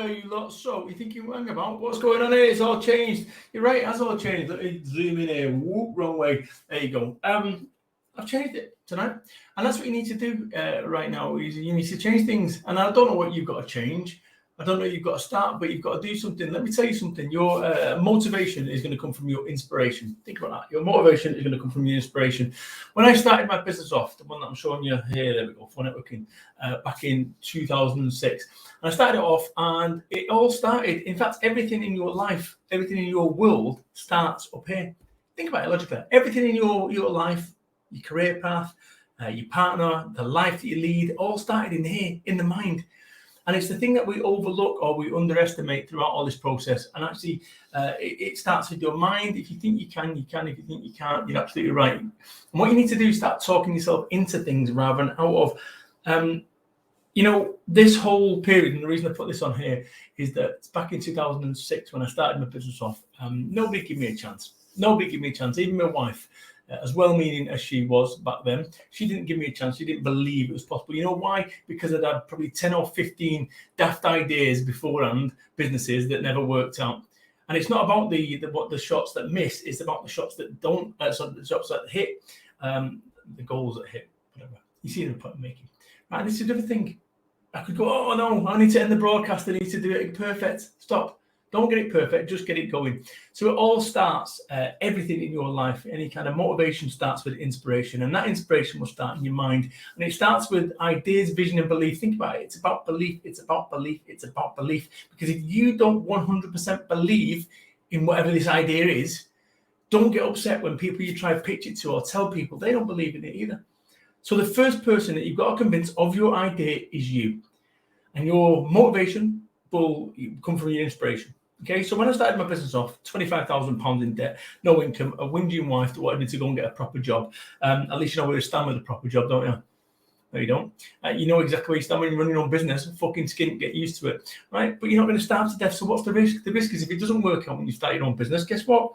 there, you lot. So you're thinking, hang about what's going on here? It's all changed. You're right, it has all changed. Let me zoom in here. Whoop, wrong way. There you go. I've changed it tonight. And that's what you need to do right now. Is you need to change things. And I don't know what you've got to change. I don't know you've got to start, but you've got to do something. Let me tell you something. Your motivation is going to come from your inspiration. Think about that. Your motivation is going to come from your inspiration. When I started my business off, the one that I'm showing you here, there we go, for networking, back in 2006. And I started it off, and it all started, in fact, everything in your life, everything in your world starts up here. Think about it logically. Everything in your life, your career path, your partner, the life that you lead, all started in here, in the mind. And it's the thing that we overlook or we underestimate throughout all this process. And actually, it starts with your mind. If you think you can, you can. If you think you can't, you're absolutely right. And what you need to do is start talking yourself into things rather than out of, this whole period. And the reason I put this on here is that back in 2006, when I started my business off, nobody gave me a chance. Nobody gave me a chance, even my wife. As well-meaning as she was back then, she didn't give me a chance. She didn't believe it was possible. You know why? Because I'd had probably 10 or 15 daft ideas beforehand, businesses that never worked out. And it's not about the shots that miss. It's about the shots that don't. The shots that hit, the goals that hit. Whatever. You see the point I'm making. Right. This is another thing. I could go, oh no, I need to end the broadcast. I need to do it perfect. Stop. Don't get it perfect, just get it going. So it all starts, everything in your life, any kind of motivation starts with inspiration. And that inspiration will start in your mind. And it starts with ideas, vision, and belief. Think about it. It's about belief. It's about belief. It's about belief. Because if you don't 100% believe in whatever this idea is, don't get upset when people you try to pitch it to or tell people they don't believe in it either. So the first person that you've got to convince of your idea is you. And your motivation will come from your inspiration. Okay, so when I started my business off, £25,000 in debt, no income, a whinging wife that wanted me to go and get a proper job. At least you know where to stand with a proper job, don't you? No, you don't. You know exactly where you stand when you're running your own business. Fucking skint, get used to it, right? But you're not going to starve to death. So what's the risk? The risk is if it doesn't work out when you start your own business, guess what?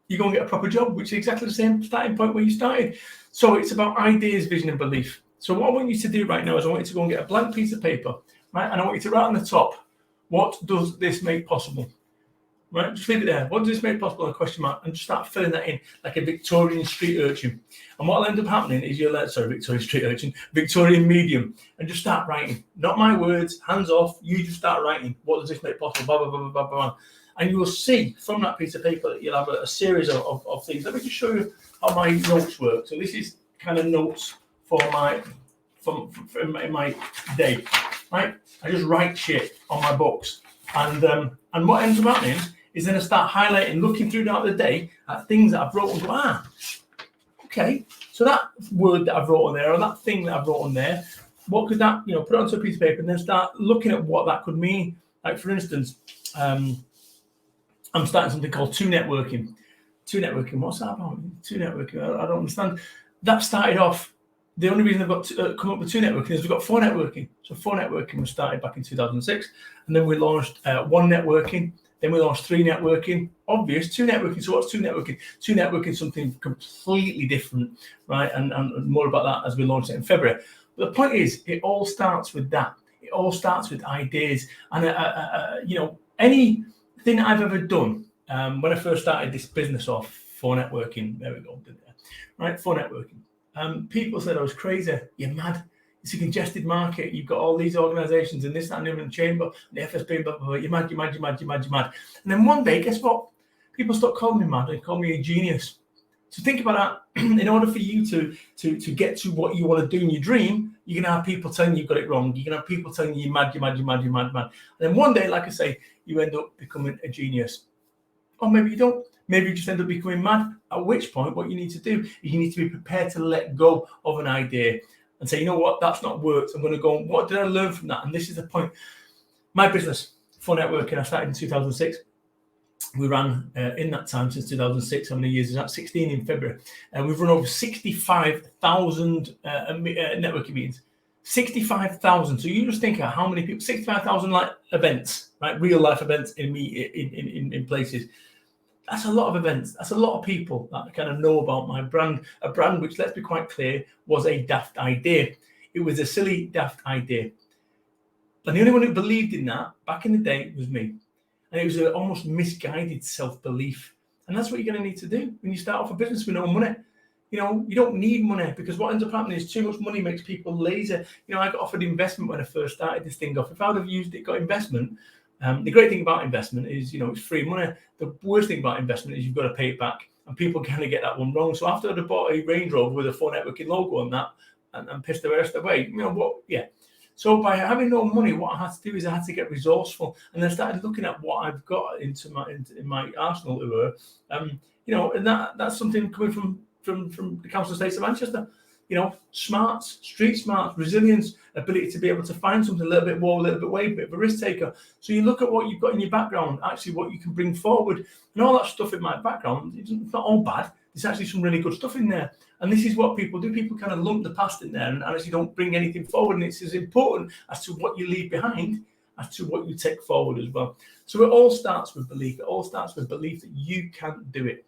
You're going to get a proper job, which is exactly the same starting point where you started. So it's about ideas, vision, and belief. So what I want you to do right now is I want you to go and get a blank piece of paper, right? And I want you to write on the top, what does this make possible? Right, just leave it there. What does this make possible? A question mark, and just start filling that in like a Victorian street urchin. And what'll end up happening is Victorian medium, and just start writing. Not my words, hands off. You just start writing. What does this make possible? Blah blah blah blah blah blah. And you will see from that piece of paper that you'll have a series of things. Let me just show you how my notes work. So this is kind of notes for my in my day. Right, I just write shit on my books, and what ends up happening is then I start highlighting, looking throughout the day at things that I've wrote and go, okay, so that word that I've wrote on there, or that thing that I've wrote on there, what could that, put it onto a piece of paper and then start looking at what that could mean. Like, for instance, I'm starting something called Two Networking. Two Networking, what's that about? Two Networking, I don't understand. That started off, the only reason I've got to come up with Two Networking is we've got Four Networking. So Four Networking was started back in 2006, and then we launched One Networking. Then we launched Three Networking. Obvious, Two Networking. So what's Two Networking? Two Networking is something completely different, right? And more about that as we launch it in February. But the point is, it all starts with that. It all starts with ideas. And, anything I've ever done, when I first started this business off, For Networking, there we go, right? For Networking. People said I was crazy. You're mad. It's a congested market. You've got all these organizations and this, that, and the other, and the chamber, the FSB, blah, blah, blah. You're mad, you're mad, you're mad, you're mad, you're mad. And then one day, guess what? People stop calling me mad. They call me a genius. So think about that. In order for you to get to what you want to do in your dream, you're going to have people telling you you've got it wrong. You're going to have people telling you you're mad, you're mad, you're mad, you're mad, mad. And then one day, like I say, you end up becoming a genius. Or maybe you don't. Maybe you just end up becoming mad, at which point what you need to do is you need to be prepared to let go of an idea and say, you know what, that's not worked. I'm going to go, what did I learn from that? And this is the point. My business, For Networking, I started in 2006. We ran in that time since 2006. How many years is that? 16 in February. And we've run over 65,000 networking meetings. 65,000. So you just think of how many people, 65,000 like events, right? Real life events in places. That's a lot of events. That's a lot of people that kind of know about my brand. A brand which, let's be quite clear, was a daft idea. It was a silly, daft idea. And the only one who believed in that back in the day was me. And it was an almost misguided self-belief. And that's what you're going to need to do when you start off a business with no money. You know, you don't need money, because what ends up happening is too much money makes people lazy. You know, I got offered investment when I first started this thing off. If I would have used it, got investment, the great thing about investment is, you know, it's free money. The worst thing about investment is you've got to pay it back. And people kind of get that one wrong. So after I'd bought a Range Rover with a 4Networking logo on that and pissed the rest away, you know what? Yeah. So by having no money, what I had to do is I had to get resourceful, and then I started looking at what I've got in my arsenal, you know, and that's something coming from the Council Estates of Manchester. You know, smarts, street smarts, resilience, ability to be able to find something a little bit more, a little bit away, a bit of a risk taker. So you look at what you've got in your background, actually what you can bring forward, and all that stuff in my background, it's not all bad. There's actually some really good stuff in there. And this is what people do. People kind of lump the past in there and actually don't bring anything forward. And it's as important as to what you leave behind as to what you take forward as well. So it all starts with belief. It all starts with belief that you can do it.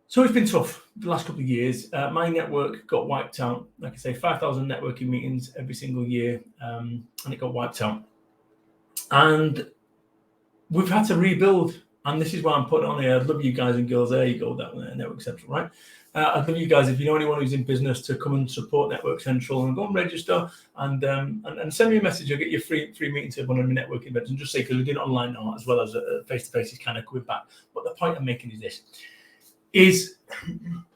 So it's been tough the last couple of years. My network got wiped out. Like I say, 5,000 networking meetings every single year, and it got wiped out. And we've had to rebuild. And this is why I'm putting on here. I'd love you guys and girls. There you go, that Network Central, right? I'd love you guys, if you know anyone who's in business, to come and support Network Central and go and register and send me a message. I'll get you a free meeting to one of my networking events, and just say, because we're doing it online now as well as face-to-face is kind of coming back. But the point I'm making is this, is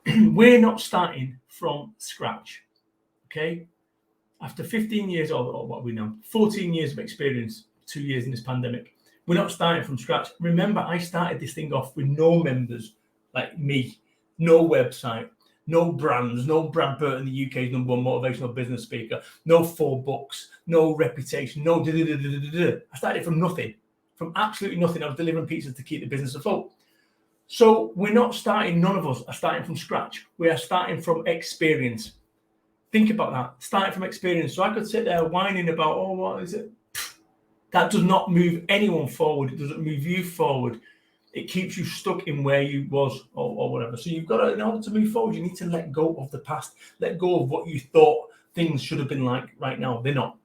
we're not starting from scratch, okay? After 15 years, or what we know, 14 years of experience, 2 years in this pandemic, we're not starting from scratch. Remember, I started this thing off with no members like me, no website, no brands, no Brad Burton, the UK's #1 motivational business speaker, no 4 books, no reputation, no da-da-da-da-da-da. I started from nothing, from absolutely nothing. I was delivering pizzas to keep the business afloat. So we're not starting, none of us are starting from scratch. We are starting from experience. Think about that, starting from experience. So I could sit there whining about, oh, what is it? That does not move anyone forward. It doesn't move you forward. It keeps you stuck in where you was or whatever. So you've got to, in order to move forward, you need to let go of the past. Let go of what you thought things should have been like right now. They're not.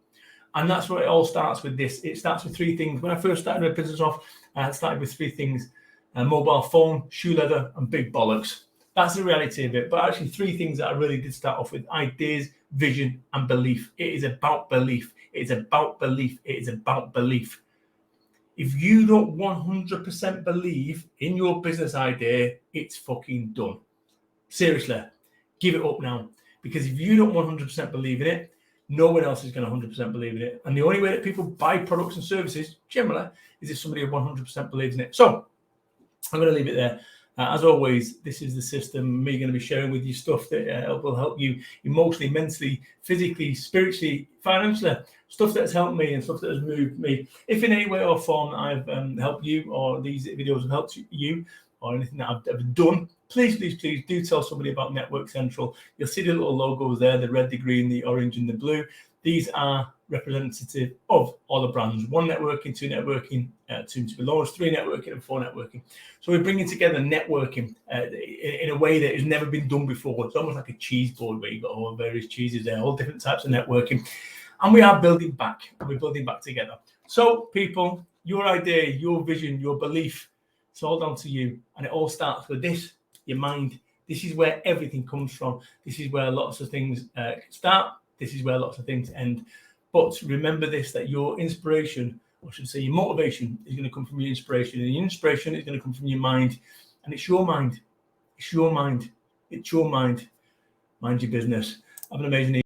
And that's where it all starts with this. It starts with 3 things. When I first started my business off, I started with 3 things: a mobile phone, shoe leather, and big bollocks. That's the reality of it. But actually 3 things that I really did start off with: ideas, vision, and belief. It is about belief. It is about belief. It is about belief. If you don't 100% believe in your business idea, it's fucking done. Seriously, give it up now. Because if you don't 100% believe in it, no one else is going to 100% believe in it. And the only way that people buy products and services, generally, is if somebody 100% believes in it. So I'm going to leave it there. As always, this is the system. Me going to be sharing with you stuff that will help you emotionally, mentally, physically, spiritually, financially. Stuff that's helped me and stuff that has moved me. If in any way or form I've helped you, or these videos have helped you, or anything that I've ever done, please do tell somebody about Network Central. You'll see the little logos there, the red, the green, the orange, and the blue. These are representative of all the brands: 1 networking, 2 networking, 2 to be launched, 3 networking, and 4 networking. So we're bringing together networking in a way that has never been done before. It's almost like a cheese board where you've got all various cheeses there, all different types of networking. And we are building back. We're building back together. So people, your idea, your vision, your belief, it's all down to you. And it all starts with this, your mind. This is where everything comes from. This is where lots of things start. This is where lots of things end. But remember this, that your inspiration, or I should say your motivation, is going to come from your inspiration. And your inspiration is going to come from your mind. And it's your mind. It's your mind. It's your mind. Mind your business. Have an amazing evening.